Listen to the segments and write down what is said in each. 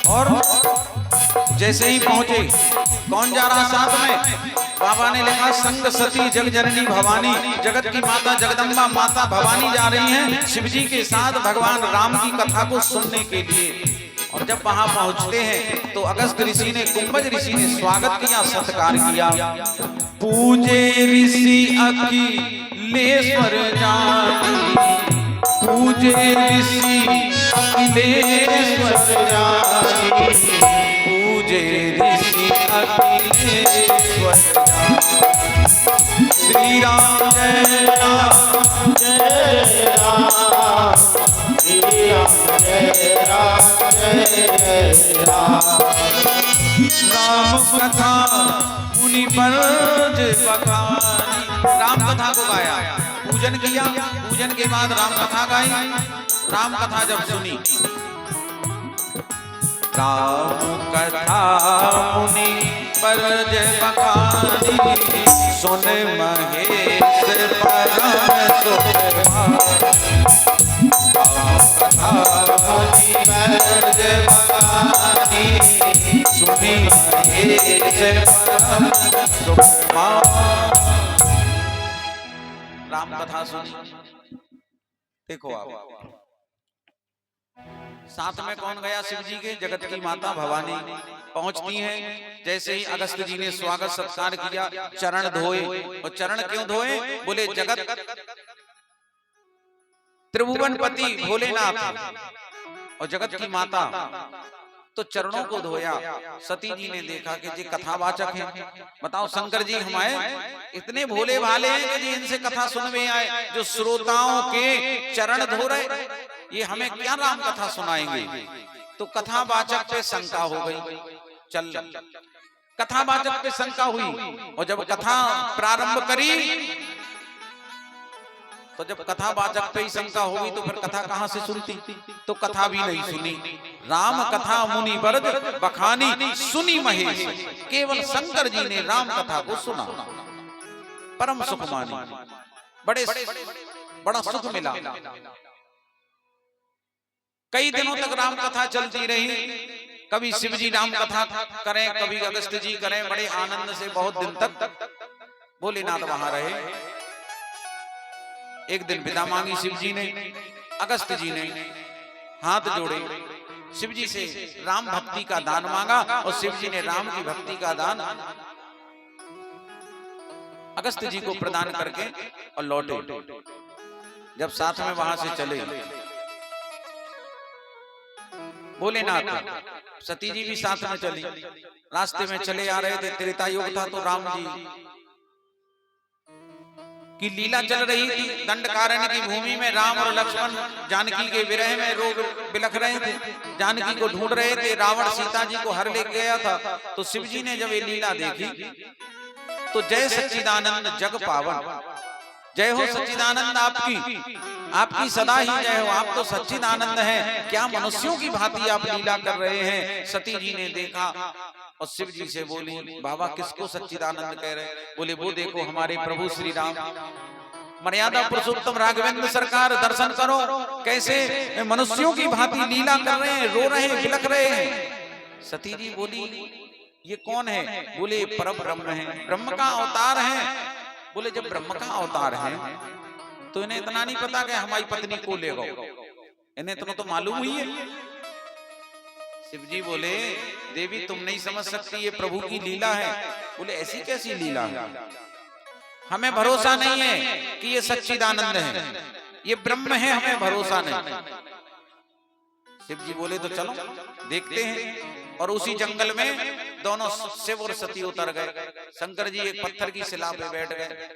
और जैसे ही पहुंचे, कौन जा रहा साथ में? बाबा ने लिखा संग सती जग जननी भवानी, जगत की माता जगदम्बा माता भवानी जा रही हैं शिव जी के साथ भगवान राम की कथा को सुनने के लिए। और जब वहां पहुंचते हैं तो अगस्त ऋषि ने, कुंभज ऋषि ने स्वागत किया, सत्कार किया। पूजे ऋषि अखिलेश्वर जानी, पूजे ऋषि अखिलेश्वर जानी, पूजे ऋषि अखिलेश्वर जानी। श्री राम जय राम जय राम, श्री राम जय राम जय राम। राम कथा मुनि बरज बखानी, राम कथा को गाया, पूजन किया, पूजन के बाद राम कथा गाई। राम कथा जब सुनी, राम कथा मुनि बरज बखानी, सुन महेश परम सुख। कथा मुनि बरज बखानी, सुनी महेश परम सुख। राम कथा सुनी। देखो आप, साथ में कौन गया? शिव जी के, जगत की माता भवानी पहुंचती हैं। जैसे ही अगस्त जी ने स्वागत सत्कार किया, चरण धोए। और चरण क्यों धोए? बोले जगत त्रिभुवनपति भोलेनाथ और जगत की माता, तो चरणों को धोया। सती जी ने देखा कि जी कथावाचक हैं। बताओ शंकर जी हमारे इतने भोले भाले हैं कि जी इनसे कथा सुन में आए, जो श्रोताओं के चरण धो रहे, ये हमें क्या राम कथा सुनाएंगे? तो कथावाचक पे शंका हो गई। चल, कथावाचक पे शंका हुई। और जब कथा प्रारंभ करी, तो जब कथावाचक पे ही शंका होगी तो फिर कथा कहां से सुनती? तो कथा भी नहीं सुनी। राम कथा मुनि बरज बखानी, सुनी महेश। केवल शंकर जी ने राम कथा को सुना, परम सुख मानी, बड़ा सुख मिला। कई दिनों तक राम कथा चलती रही। कभी शिव जी राम कथा करें, कभी अगस्त जी करें, बड़े आनंद से बहुत दिन तक भोलेनाथ वहां रहे। एक दिन विदा मांगी शिव जी ने, अगस्त जी ने हाथ जोड़े, शिव जी से राम भक्ति का दान मांगा और शिव जी ने राम की भक्ति का दान अगस्त जी को प्रदान करके और लौटे। जब साथ में वहां से चले भोलेनाथ, सती जी भी साथ में चली। रास्ते में चले आ रहे थे, त्रेता युग था, तो राम जी की लीला चल रही थी। दंडकारण्य की भूमि में राम और लक्ष्मण जानकी के विरह में रोग बिलख रहे थे, जानकी को ढूंढ रहे थे। रावण सीता जी को हर ले गया था। तो शिव जी ने जब ये लीला देखी तो जय सच्चिदानंद जग पावन, जय हो सच्चिदानंद, आपकी सदा ही जय हो। आप तो सच्चिदानंद हैं, क्या मनुष्यों की भांति आप लीला कर रहे हैं? सती जी ने देखा और शिव जी से बोली, बाबा किसको सच्चिदानंद कह रहे? बोले वो देखो हमारे प्रभु श्री राम, मर्यादा पुरुषोत्तम राघवेंद्र सरकार, दर्शन करो कैसे मनुष्यों की भांति लीला कर रहे हैं, रो रहे हैं, बिलख रहे हैं। सती जी बोली ये कौन है? बोले परम ब्रह्म है, ब्रह्म का अवतार है। बोले जब ब्रह्म का अवतार है तो इन्हें इतना नहीं पता कि हमारी पत्नी को ले गो, इन्हें इतना तो मालूम ही है। शिव जी बोले देवी तुम नहीं समझ सकती, ये प्रभु की लीला है। बोले ऐसी कैसी लीला है? हमें भरोसा नहीं है कि ये सच्चिदानंद है, ये ब्रह्म है, हमें भरोसा नहीं। शिव जी बोले तो चलो देखते हैं। और उसी जंगल में दोनों शिव और सती उतर गए। शंकर जी एक पत्थर की शिला पे बैठ गए।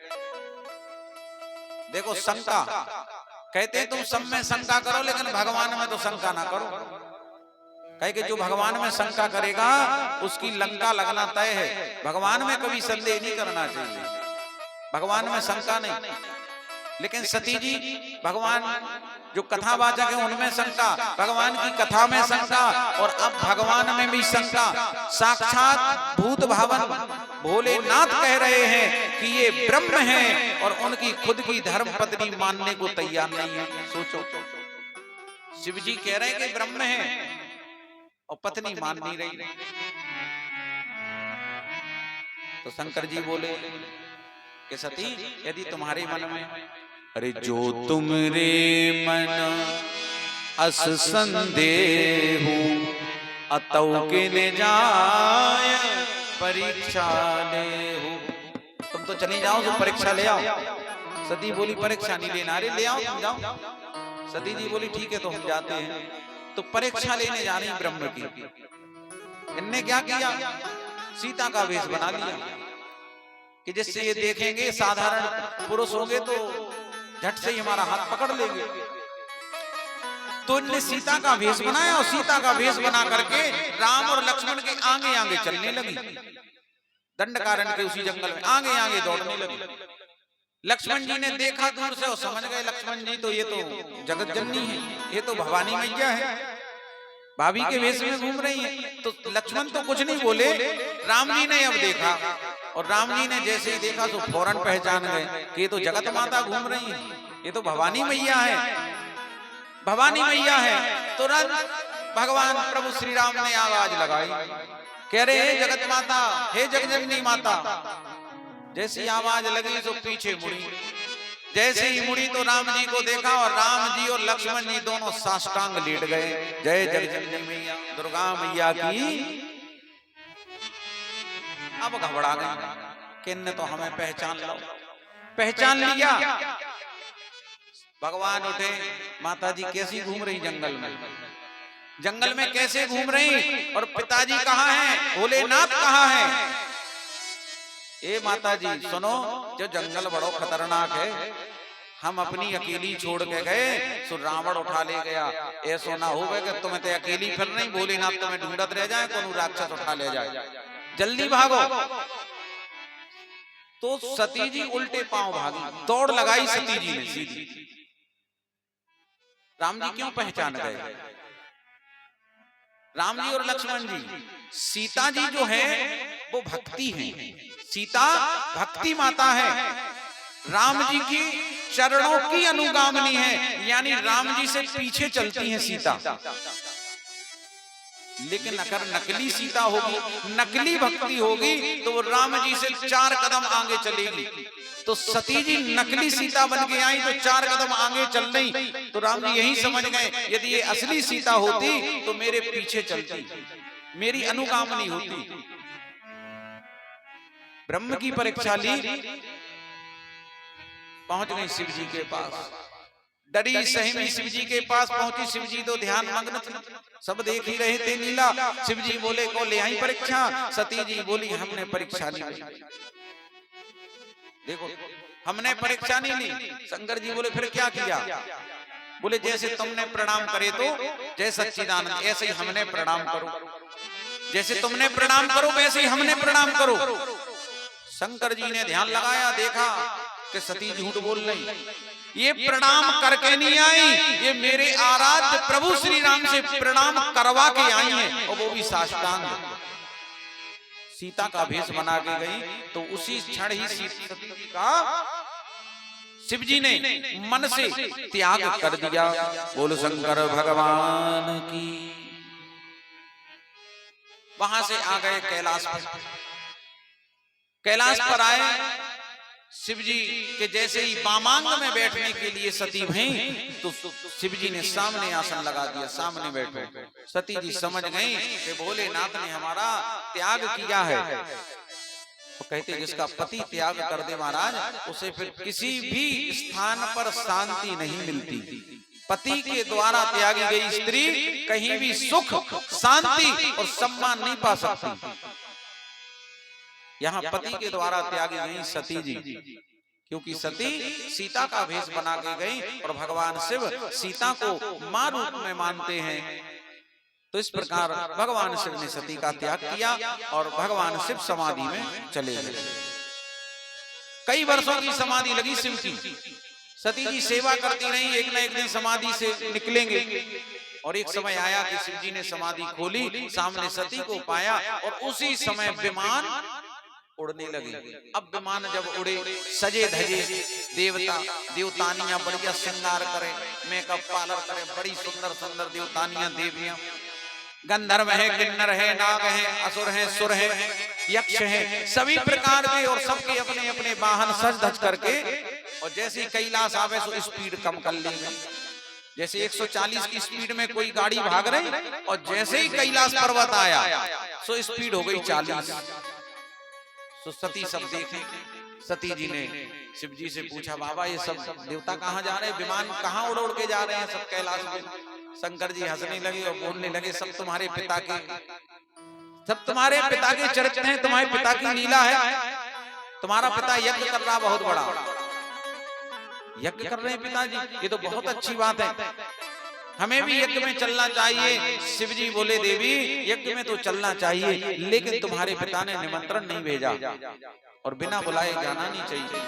देखो शंका, कहते तुम सब में शंका करो लेकिन भगवान में तो शंका ना करो। कहे कि जो भगवान में शंका करेगा उसकी लंका लगना तय है। भगवान में कभी संदेह नहीं करना चाहिए, भगवान में शंका नहीं। लेकिन सती जी भगवान जो कथावाचक है उनमें शंका, भगवान की कथा में शंका, और अब भगवान में भी शंका। साक्षात भूत भावन भोलेनाथ कह रहे हैं कि ये ब्रह्म है और उनकी खुद की धर्म पत्नी मानने को तैयार नहीं है। सोचो, शिव जी कह रहे हैं कि ब्रह्म है, और पत्नी मान नहीं रही। तो शंकर जी बोले कि सती यदि तुम्हारे मन में, अरे जो तुमरे मन अस संदेहु अतौ के ले जाय परीक्षा लेहु। तुम तो चली जाओ, तो परीक्षा ले आओ। सती बोली परीक्षा नहीं लेना, अरे ले आओ तुम जाओ। सती जी बोली ठीक है तो हम जाते हैं। तो परीक्षा लेने जा रही ब्रह्म की। इनने क्या किया, सीता का वेश बना लिया कि जिससे ये देखेंगे साधारण पुरुष होंगे तो झट से ही हमारा हाथ पकड़ लेंगे। तो इनने सीता का वेश बनाया और सीता का वेश बना करके राम और लक्ष्मण के आगे आगे चलने लगी। दंडकारण्य के उसी जंगल में आगे आगे दौड़ने लगी। लक्ष्मण जी ने देखा दूर से और समझ गए लक्ष्मण जी तो ये तो जगत जननी है, ये तो भवानी मैया है, भाभी के वेश में घूम रही है। तो लक्ष्मण तो कुछ नहीं बोले, राम जी ने अब देखा और राम जी ने जैसे ही देखा तो फौरन पहचान गए कि ये तो जगत माता घूम रही है, ये तो भवानी मैया है, भवानी मैया है। तुरंत भगवान प्रभु श्री राम ने आवाज लगाई, कह रहे हे जगत माता, हे जगजननी माता। जैसी आवाज लगी तो पीछे मुड़ी, जैसे ही मुड़ी तो राम जी को देखा और राम जी और लक्ष्मण जी दोनों साष्टांग लेट गए। जय जगजननी मैया दुर्गा मैया की। अब घबरा गए कि इनने तो हमें पहचान लो, पहचान लिया। भगवान उठे, माता जी कैसी घूम रही जंगल में, जंगल में कैसे घूम रही, और पिताजी कहाँ हैं, भोलेनाथ कहाँ हैं। ए माता जी सुनो, जो जंगल बड़ो खतरनाक है, हम अपनी अकेली छोड़ के गए तो रावण उठा ले गया। ऐसा ना हो कि तुम्हें तो अकेली फिर नहीं, भोलेनाथ तुम्हें ढूंढत रह जाए, कौन राक्षस उठा ले जाए, जल्दी भागो। तो सती जी उल्टे पांव भागी, दौड़ लगाई सती जी ने सीधी। राम जी क्यों पहचान गए, राम जी और लक्ष्मण जी, सीता जी जो है वो भक्ति है, सीता भक्ति माता है, राम जी की चरणों की अनुगामिनी है, यानी राम जी से पीछे चलती है सीता। लेकिन अगर नकली सीता होगी, नकली भक्ति होगी, तो वो राम जी से 4 कदम आगे चलेगी। तो सती जी नकली सीता बन के आई तो 4 कदम आगे चल रही। तो राम जी यही समझ गए यदि ये असली सीता होती तो मेरे पीछे चलती, मेरी अनुगामिनी होती। ब्रह्म की परीक्षा ली, पहुंच गई शिव जी के पास। डरी सहमी शिव जी के पास पहुंची। शिव जी तो ध्यान मग्न थे, सब देख ही रहे थे लीला। शिव जी बोले को ले आई परीक्षा। सती जी बोली हमने परीक्षा नहीं ली, देखो हमने परीक्षा नहीं ली। शंकर जी बोले फिर क्या किया, बोले जैसे तुमने प्रणाम करे तो जय सच्चिदानंद ऐसे ही हमने प्रणाम करो, जैसे तुमने प्रणाम करो वैसे ही हमने प्रणाम करो। शंकर जी ने ध्यान लगाया, देखा कि सती झूठ बोल रही, ये प्रणाम करके नहीं आई, ये मेरे आराध्य प्रभु श्री राम से प्रणाम करवा के आई हैं, और वो भी साष्टांग। सीता का भेष बना के गई तो उसी क्षण ही सती जी का शिव जी ने मन से त्याग कर दिया। बोल शंकर भगवान की। वहां से आ गए कैलाश पर। कैलाश पर आए, शिव जी के जैसे ही वामांग में बैठने के लिए सती भई तो शिव जी ने सामने आसन लगा दिया, सामने बैठो। सती जी समझ गई कि भोलेनाथ ने हमारा त्याग किया है। तो कहते जिसका पति त्याग कर दे महाराज, उसे फिर किसी भी स्थान पर शांति नहीं मिलती। पति के द्वारा त्यागी गई स्त्री कहीं भी सुख, शांति और सम्मान नहीं पा सकती। यहाँ पति के द्वारा त्यागी गई सती जी, क्योंकि सती सीता का भेष बना के गई और भगवान शिव सीता को मां रूप में मानते हैं। तो इस प्रकार भगवान शिव ने सती का त्याग किया और भगवान शिव समाधि में चले गए। कई वर्षों की समाधि लगी शिव की। सती जी सेवा करती रही, एक न एक दिन समाधि से निकलेंगे। और एक समय आया कि शिव जी ने समाधि खोली, सामने सती को पाया और उसी समय विमान उड़ने लगे। अब विमान जब उड़े, सजे धजे देवता देवतानियां बढ़िया श्रृंगार करें, मेकअप पार्लर करें, बड़ी सुंदर सुंदर देवतानियां देवियां गंधर्व है, किन्नर है, नाग है, असुर है, सुर है, यक्ष है, सभी प्रकार के, और सबके अपने अपने वाहन सज धज करके, और जैसे कैलाश आवे सो स्पीड कम कर लेंगे। जैसे 140 की स्पीड में कोई गाड़ी भाग रही, और जैसे ही कैलाश पर्वत आया सो स्पीड हो गई 40। तो सती सब देखे, सती जी ने शिव जी से पूछा, बाबा ये सब देवता कहाँ जा रहे हैं, विमान कहाँ उड़ उड़ के जा रहे हैं सब कैलाश में। शंकर जी हंसने लगे और बोलने लगे, सब तुम्हारे पिता के, सब तुम्हारे पिता के चरित्र हैं, तुम्हारे पिता की लीला है। तुम्हारा पिता यज्ञ कर रहा, बहुत बड़ा यज्ञ कर रहे हैं पिताजी, ये तो बहुत अच्छी बात है, हमें भी यज्ञ में चलना चाहिए। शिव जी बोले, देवी यज्ञ में तो चलना चाहिए, लेकिन तुम्हारे पिता ने निमंत्रण नहीं भेजा, और बिना बुलाए जाना नहीं चाहिए।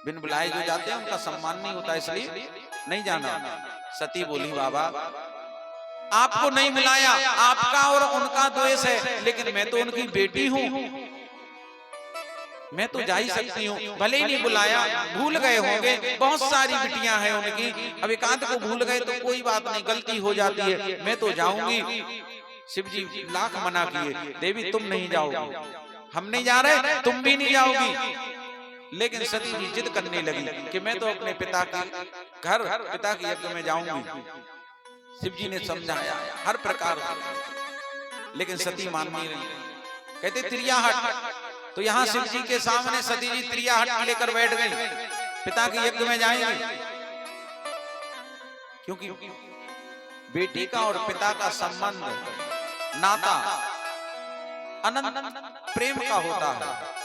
बिन बुलाए जो जाते हैं उनका सम्मान नहीं होता, इसलिए नहीं जाना। सती बोली, बाबा आपको नहीं बुलाया, आपका और उनका द्वेष है, लेकिन मैं तो उनकी बेटी हूँ, मैं तो जा ही सकती हूँ। भले ही नहीं बुलाया, भूल गए होंगे, बहुत सारी बिटियां हैं उनकी, अब एकांत को भूल गए तो कोई बात नहीं, गलती हो जाती है, मैं तो जाऊंगी। शिव जी लाख मना किए, देवी तुम नहीं जाओगी, हम नहीं जा रहे, तुम भी नहीं जाओगी। लेकिन सती जी जिद करने लगी कि मैं तो अपने पिता के घर, पिता के यज्ञ में जाऊंगी। शिव जी ने समझाया हर प्रकार से, लेकिन सती मान नहीं रही, कहते त्रिया हट। तो यहाँ शिव जी के सामने सती जी त्रिया हट लेकर बैठ गई, पिता के यज्ञ में जाएंगे, क्योंकि बेटी का और पिता का संबंध, नाता अनंत प्रेम का होता है।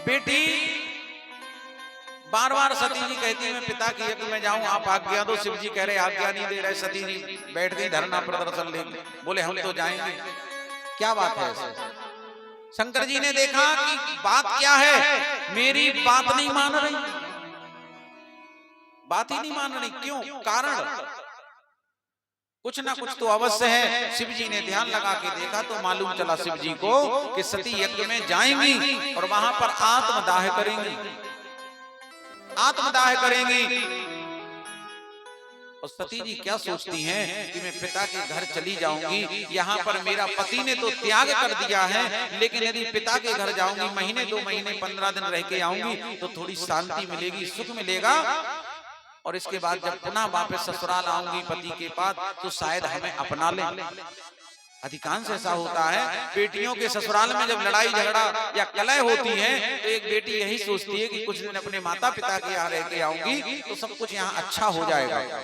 बेटी बार बार सती जी कहती है मैं पिता के यज्ञ में जाऊं, आप आज्ञा दो। शिव जी कह रहे आज्ञा नहीं दे रहे। सती जी बैठ गई धरना प्रदर्शन लेके, बोले हम तो जाएंगे। क्या बात है ऐसे? शंकर जी ने देखा कि बात क्या है, मेरी बात नहीं मान रही, बात ही नहीं मान रही। क्यों? कारण कुछ ना कुछ तो अवश्य है। शिव जी ने ध्यान लगा के देखा तो मालूम चला शिव जी को कि सती यज्ञ में जाएंगी और वहां पर आत्मदाह करेंगी, आत्मदाह करेंगी। और सती जी क्या सोचती हैं कि मैं पिता के घर चली जाऊंगी, यहाँ पर मेरा पति ने तो त्याग कर दिया है, लेकिन यदि पिता के घर जाऊंगी, महीने 2 महीने 15 दिन रह के आऊंगी तो थोड़ी शांति मिलेगी, सुख मिलेगा, और इसके बाद जब पुनः वापस ससुराल आऊंगी पति के पास तो शायद हमें अपना लें। अधिकांश ऐसा होता है, बेटियों के ससुराल में जब लड़ाई झगड़ा या कलह होती है तो एक बेटी यही सोचती है कि कुछ दिन अपने माता पिता के यहाँ रह के आऊंगी तो सब कुछ यहाँ अच्छा हो जाएगा।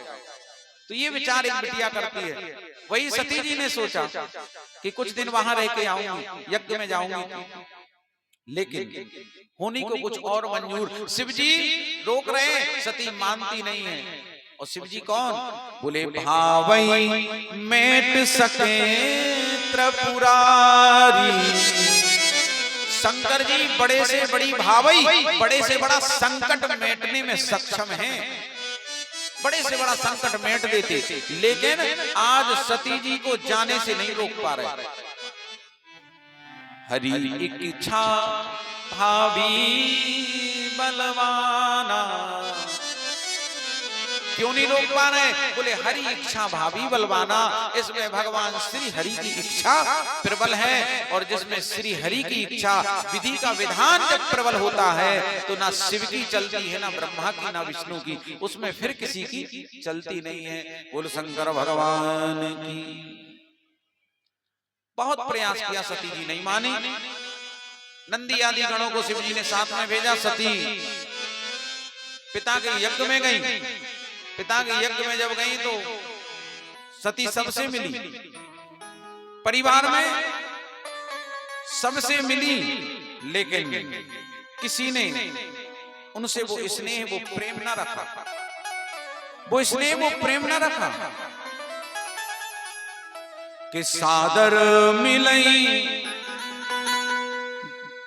तो ये विचार एक बिटिया करती है। वही सती जी ने सोचा कि कुछ दिन वहां रह के आऊंगी, यज्ञ में जाऊंगी, लेकिन होनी को कुछ और मंजूर। शिव जी रोक रहे, सती मानती नहीं है। और शिव जी कौन? बोले भावई मेट सके त्रिपुरारी। शंकर जी बड़े से बड़ी भावई, बड़े से बड़ा संकट मेटने में सक्षम हैं, बड़े से बड़ा संकट मेट देते, लेकिन आज सती जी को जाने से नहीं रोक पा रहे। हरि इच्छा भावी बलवाना। क्यों नहीं रोक पा रहे? बोले हरि इच्छा भावी बलवाना। इसमें भगवान श्री हरि की इच्छा प्रबल है, और जिसमें श्री हरि की इच्छा, विधि का विधान जब प्रबल होता है तो ना शिव की चलती है, ना ब्रह्मा की, ना विष्णु की, उसमें फिर किसी की चलती नहीं है। बोल शंकर भगवान की। बहुत प्रयास किया, सती जी नहीं मानी। नंदी आदि गणों को शिव जी ने साथ में भेजा। सती पिता के यज्ञ में गई। पिता के यज्ञ में जब गई तो सती सबसे मिली, परिवार में सबसे मिली, लेकिन किसी ने उनसे वो स्नेह, वो प्रेम न रखा, वो स्नेह, वो प्रेम न रखा कि सादर मिलई,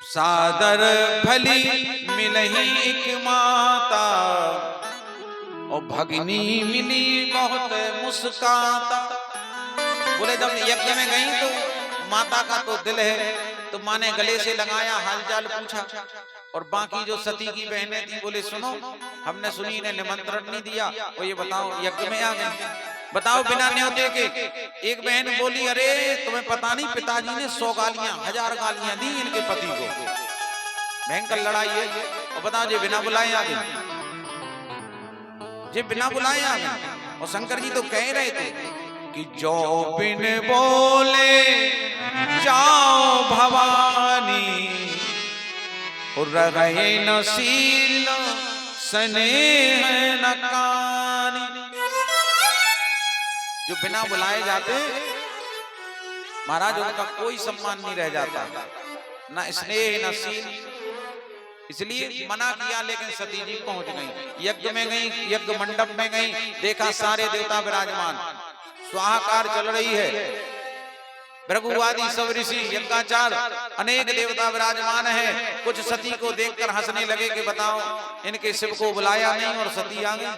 सादर भली मिलही एक माता, और भगनी मिली बहुत मुस्काता। बोले जब यज्ञ में गई तो माता का तो दिल है, तो माँ ने गले से लगाया, हालचाल पूछा। और बाकी जो सती की बहनें थी बोले सुनो, हमने सुनी, ने निमंत्रण नहीं दिया, और ये बताओ यज्ञ में आ गए, बताओ बिना न्योते के। एक बहन बोली, अरे तुम्हें पता नहीं पिताजी ने 100 गालियां 1000 गालियां दी इनके पति को, भयंकर लड़ाई है। और बताओ जे बिना बुलाए आ गए, जे बिना बुलाए आ गए। और शंकर जी तो कह रहे थे कि जो बिन बोले जाओ भवानी, रहे न सील स्नेह न कानी। जो बिना बुलाए जाते महाराज उनका कोई सम्मान नहीं रह जाता, ना स्नेह न सील। इसलिए मना किया, लेकिन सती जी पहुंच गई, यज्ञ में गई, यज्ञ मंडप में गई, देखा सारे देवता विराजमान, स्वाहाकार चल रही है, भृगुवादी सब ऋषि यज्ञाचार अनेक देवता विराजमान है। कुछ सती को देखकर हंसने लगे कि बताओ इनके शिव को बुलाया नहीं और सती आ गई।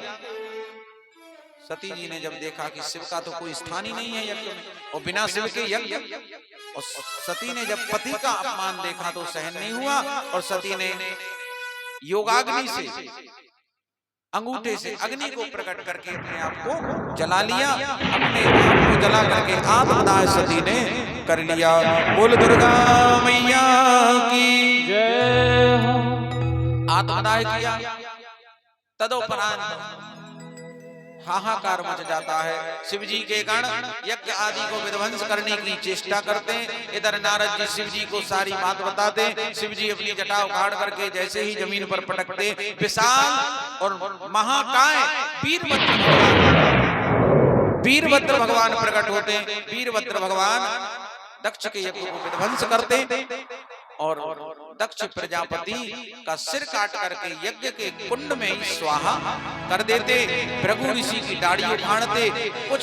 सती जी ने जब देखा कि शिव का तो कोई स्थान ही नहीं है यज्ञ में, और बिना शिव के यज्ञ, और सती ने जब पति का अपमान देखा तो सहन नहीं हुआ, और सती ने योगाग्नि से, अंगूठे से अग्नि को प्रकट करके अपने आप को जला लिया, अपने आप को जला करके आत्मदाह सती ने कर लिया। बोल दुर्गा मैया की जय हो। आत्मदाह किया, तदोपरांत हाहाकार मच जाता है। शिव जी के गण यज्ञ आदि को विध्वंस करने की चेष्टा करते हैं। इधर नारद जी शिव जी को सारी बात बताते। शिव जी अपनी जटा उखाड़ करके जैसे ही जमीन पर पटकते, विशाल और महाकाय वीरभद्र भगवान प्रकट होते हैं। वीरभद्र भगवान दक्ष के यज्ञ को विध्वंस करते और दक्ष प्रजापति का सिर काट करके यज्ञ के कुंड में ही स्वाहा कर देते। भृगु ऋषि की दाढ़ी उखाड़ते, कुछ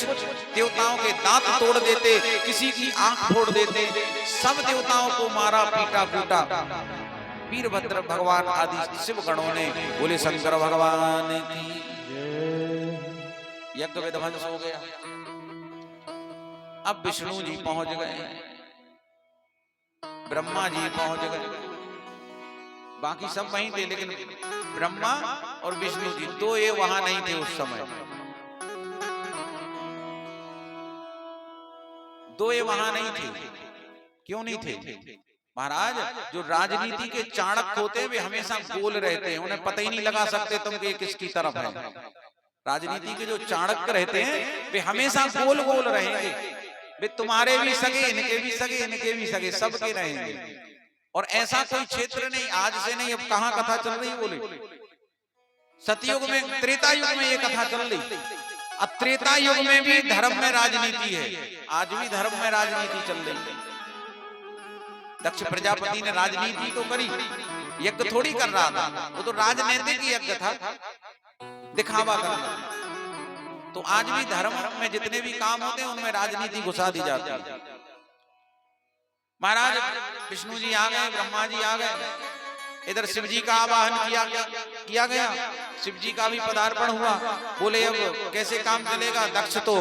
देवताओं के दांत तोड़ देते, किसी की आंख फोड़ देते, सब देवताओं को मारा पीटा कूटा। वीरभद्र भगवान आदि शिव गणों ने बोले शंकर भगवान की यज्ञ विध्वंस हो गया। अब विष्णु जी पहुंच गए, ब्रह्मा जी पहुंच गए, बाकी सब वहीं थे, लेकिन ब्रह्मा और विष्णु जी तो ये वहां नहीं थे उस समय। दो ये वहां नहीं थे। क्यों नहीं थे? महाराज जो राजनीति के चाणक्य होते वे हमेशा गोल रहते हैं, उन्हें पता ही नहीं लगा सकते तुम कि किसकी तरफ है। राजनीति के जो चाणक्य रहते हैं वे हमेशा गोल गोल रहेंगे, वे तुम्हारे भी सगे, इनके भी सगे, इनके भी सगे, सबके रहेंगे। और ऐसा कोई क्षेत्र नहीं, आज से नहीं, अब कहां कथा चल रही बोले। सतयुग में, त्रेता युग में ये कथा चल रही, अब त्रेता युग में भी धर्म में राजनीति है, आज भी धर्म में राजनीति चल रही। दक्ष प्रजापति ने राजनीति तो करी, यज्ञ थोड़ी कर रहा था, वो तो राजनीतिक यज्ञ था, दिखावा करना। तो आज भी धर्म में जितने भी काम होते हैं उनमें राजनीति घुसा दी जाती है। महाराज विष्णु जी आ गए, ब्रह्मा जी आ गए, इधर शिव जी का आवाहन किया गया, शिव जी का भी पदार्पण हुआ। बोले अब कैसे काम चलेगा, दक्ष तो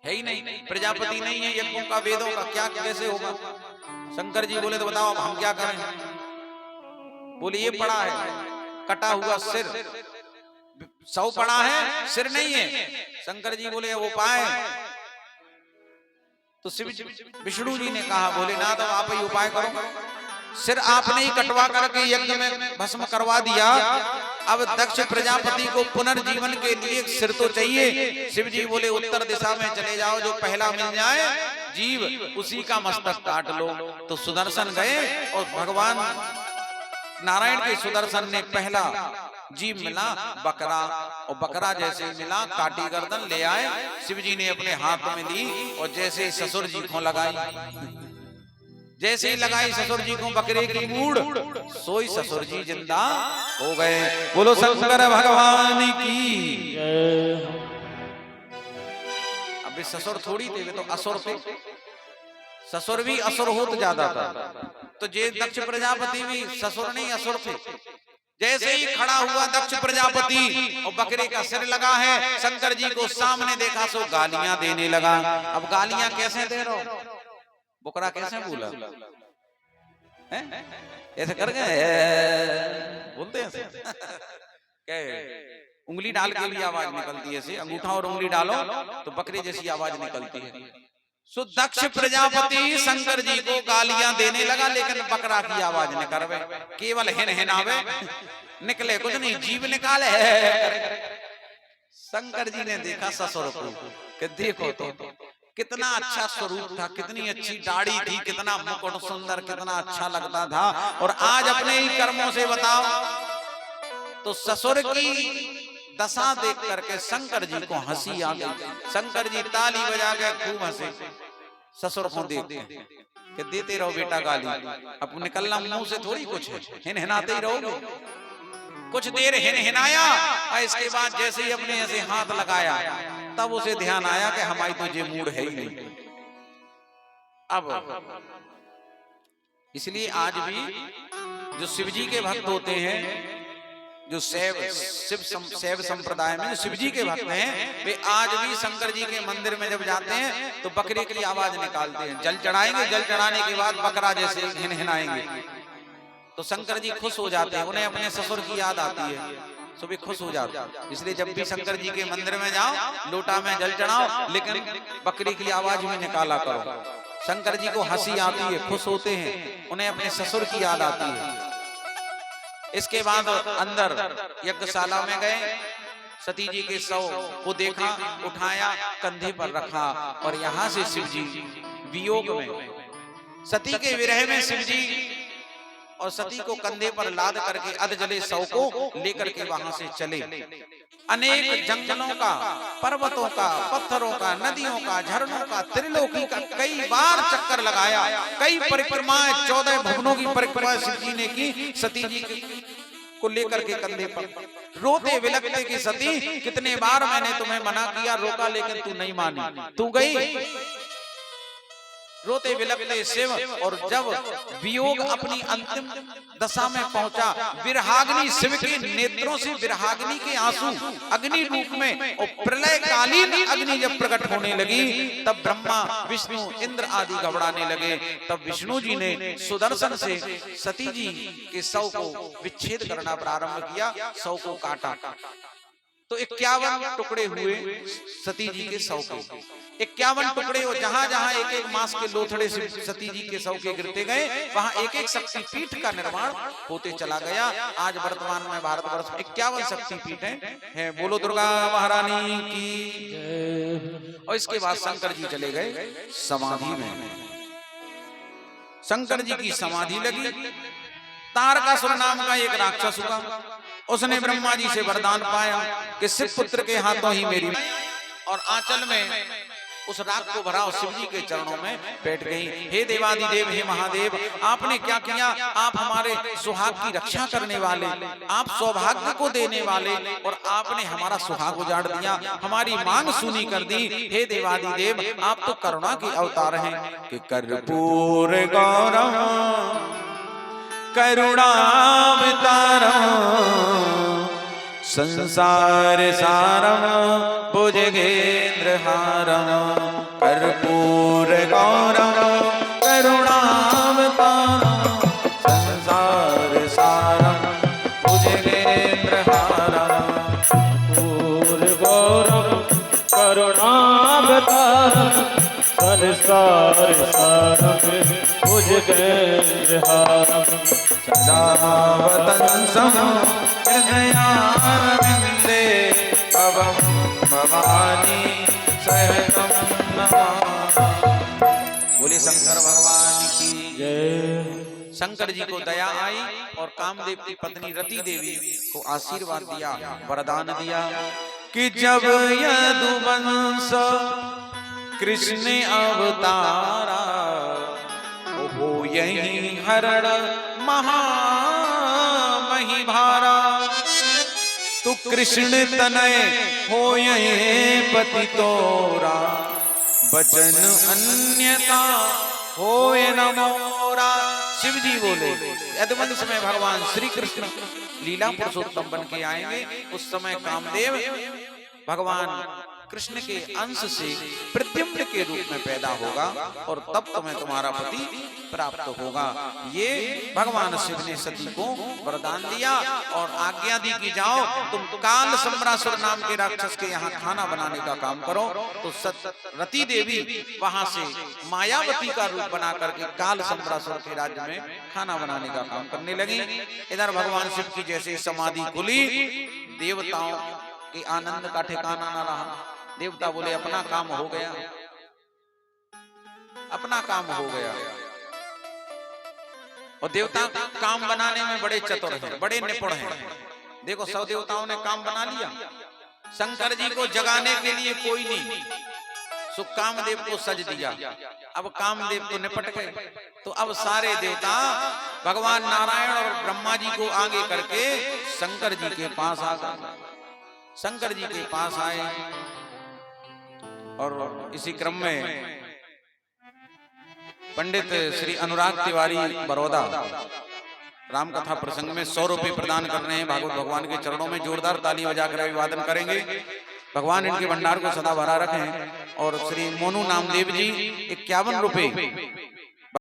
है ही नहीं, प्रजापति नहीं है यज्ञों का, वेदों का, क्या कैसे होगा। शंकर जी बोले तो बताओ अब हम क्या करें। बोले ये पड़ा है कटा हुआ सिर, 100 पड़ा है, सिर नहीं है। शंकर जी बोले वो उपाय। तो शिव विष्णु जी ने कहा, बोले ना तो आप ही उपाय करो, सिर आपने ही कटवा करके यज्ञ में भस्म करवा दिया, अब दक्ष प्रजापति को पुनर्जीवन के लिए सिर तो चाहिए। शिव जी बोले उत्तर दिशा में चले जाओ, जो पहला मिल जाए जीव उसी का मस्तक काट लो। तो सुदर्शन गए और भगवान नारायण के सुदर्शन ने पहला जीव मिला बकरा, और बकरा जैसे मिला काटी गर्दन ले आए, शिव जी ने अपने हाथ में ली और जैसे ही ससुर जी को लगाई, जैसे ही लगाई ससुर जी को बकरे की मूड़, सोई ससुर जी जिंदा हो गए। बोलो शंकर भगवान की। अब ससुर थोड़ी थे, वे तो असुर थे, ससुर भी असुर होत ज्यादा था। तो जे दक्ष प्रजापति भी ससुर नहीं असुर थे। जैसे ही खड़ा हुआ दक्ष प्रजापति और बकरे का सिर लगा है, शंकर जी को सामने देखा सो गालियां देने लगा। अब गालियां कैसे दे रहा हो, बकरा कैसे बोला, ऐसे कर गए बोलते हैं उंगली डाल के भी आवाज निकलती है, ऐसे अंगूठा और उंगली डालो तो बकरे जैसी आवाज निकलती है। सो दक्ष प्रजापति शंकर जी को गालियां देने लगा, लेकिन बकरा की आवाज न करवे, केवल हिन हिनावे, निकले कुछ नहीं, जीभ निकाले। शंकर जी ने देखा ससुर को कि देखो तो कितना अच्छा स्वरूप था, कितनी अच्छी दाढ़ी थी, कितना मुकुट सुंदर, कितना अच्छा लगता था, और आज अपने ही कर्मों से बताओ। तो ससुर की दशा देख करके शंकर जी को हंसी आ गई। शंकर जी ताली बजा के खूब हंसे ससुर को देख के, देते रहो बेटा गाली, अब निकलना मुंह से थोड़ी कुछ है, हिनहिनाते ही रहोगे। कुछ देर हिनहिनाया और इसके बाद जैसे ही अपने ऐसे हाथ लगाया तब उसे ध्यान आया कि हमारी तो ये मूड है ही नहीं। अब इसलिए आज भी जो शिव जी के भक्त होते हैं, जो शैव संप्रदाय में शिव जी के भक्त हैं, वे आज भी शंकर जी के मंदिर में जब जाते हैं तो बकरे की आवाज निकालते हैं। जल चढ़ाएंगे, जल चढ़ाने के बाद बकरा जैसे हिनहिनाएंगे तो शंकर जी खुश हो जाते हैं, उन्हें अपने ससुर की याद आती है, तो वे खुश हो जाते हैं। इसलिए जब भी शंकर जी के मंदिर में जाओ, लोटा में जल चढ़ाओ, लेकिन बकरी की आवाज भी निकाला करो। शंकर जी को हंसी आती है, खुश होते हैं, उन्हें अपने ससुर की याद आती है। इसके बाद अंदर यज्ञशाला में गए, सती जी के शव को देखा, उठाया, कंधे पर रखा, और यहाँ से शिव जी वियोग में, सती के विरह में शिव जी और सती को कंधे पर लाद करके अध जले शव को लेकर के वहां से चले। अनेक जंगलों का, पर्वतों का, पत्थरों का, नदियों का, झरनों का, त्रिलोकी का कई बार चक्कर लगाया, कई परिक्रमाएं, 14 भवनों की परिक्रमा शिव जी ने की सती जी को लेकर के कंधे पर। रोते बिलखते की सती, कितने बार मैंने तुम्हें मना किया, रोका, लेकिन तू नहीं मानी, तू गई। रोते बिलखते शिव, और जब वियोग अपनी अंतिम दशा में पहुंचा, विरहाग्नि, शिव के नेत्रों से विरहाग्नि के आंसू अग्नि रूप में और प्रलयकालीन अग्नि जब प्रकट होने लगी, तब ब्रह्मा, विष्णु, इंद्र आदि घबराने लगे। तब विष्णु जी ने सुदर्शन से सती जी के शव को विच्छेद करना प्रारंभ किया, शव को काटा तो 51 टुकड़े हुए सती जी के शव के। 51 टुकड़े, और जहां जहां एक एक मास के लोथड़े से सती जी के शव के गिरते गए, वहां एक एक शक्तिपीठ का निर्माण होते चला गया। आज वर्तमान में भारतवर्ष में 51 शक्तिपीठ हैं। बोलो दुर्गा महारानी की। और इसके बाद शंकर जी चले गए समाधि में। शंकर जी की समाधि लगी। तारकासुर नाम का एक राक्षस हुआ, उसने ब्रह्मा जी से वरदान पाया कि शिव पुत्र के हाथों ही मेरी, और आंचल में उस राख को भरा और शिव जी के चरणों में बैठ गई। हे देवादिदेव, हे महादेव, आपने क्या किया? आप हमारे सुहाग की रक्षा करने वाले, आप सौभाग्य को देने वाले, और आपने हमारा सुहाग उजाड़ दिया, हमारी मांग सुनी कर दी। हे देवादिदेव, आप तो करुणा के अवतार हैं कि कर्पूर गौरम करुणावतारम संसार सारम भुजगेंद्रहारम कर्पूर गौरम करुणावतारम संसार सारम भुजगेंद्रहारम कर्पूर गौरम करुणावतारम संसार सारम भुजगेंद्रहारम सदा वतंसं हृदयारविंदे भवं भवानी सहितं नमामि। बोले शंकर भगवान की जय। शंकर जी को दया आई और कामदेव की पत्नी रति देवी को आशीर्वाद दिया, वरदान दिया कि जब यदुवंश कृष्ण अवतारा हो यही हरण महामहिभारा, तू कृष्ण तनय हो यही पति तोरा, बचन अन्यथा होय न मोरा। शिव जी बोले यदुवंश में भगवान श्री कृष्ण लीला पुरुषोत्तम बन के आएंगे। उस समय कामदेव भगवान कृष्ण के अंश से प्रद्युम्न के रूप में पैदा होगा और तब तुम्हें तुम्हारा पति प्राप्त होगा। ये भगवान शिव ने सती को वरदान दिया और आज्ञा दी कि जाओ तुम काल सम्रासुर नाम के राक्षस के यहाँ खाना बनाने का काम करो। तो रति देवी वहां से मायावती का रूप बना करके काल सम्रासुर के राज्य में खाना बनाने का काम करने लगी। इधर भगवान शिव की जैसे समाधि खुली, देवताओं के आनंद का ठिकाना न रहा। देवता बोले अपना काम हो गया, अपना काम हो गया। और देवता काम बनाने में बड़े चतुर हैं, बड़े निपुण हैं। देखो 100 देवताओं ने काम बना लिया, शंकर जी को जगाने के लिए कोई नहीं, सो कामदेव को सज दिया। अब कामदेव तो निपट गए, तो अब सारे देवता भगवान नारायण और ब्रह्मा जी को आगे करके शंकर जी के पास आ गए। शंकर जी के पास आए और इसी क्रम में पंडित श्री अनुराग तिवारी बड़ौदा राम कथा प्रसंग में 100 रुपए प्रदान कर रहे हैं। भागवत भगवान के चरणों में जोरदार ताली बजाकर अभिवादन करेंगे। भगवान इनके भंडार को सदा भरा रखें। और श्री मोनू नामदेव जी 51 रुपए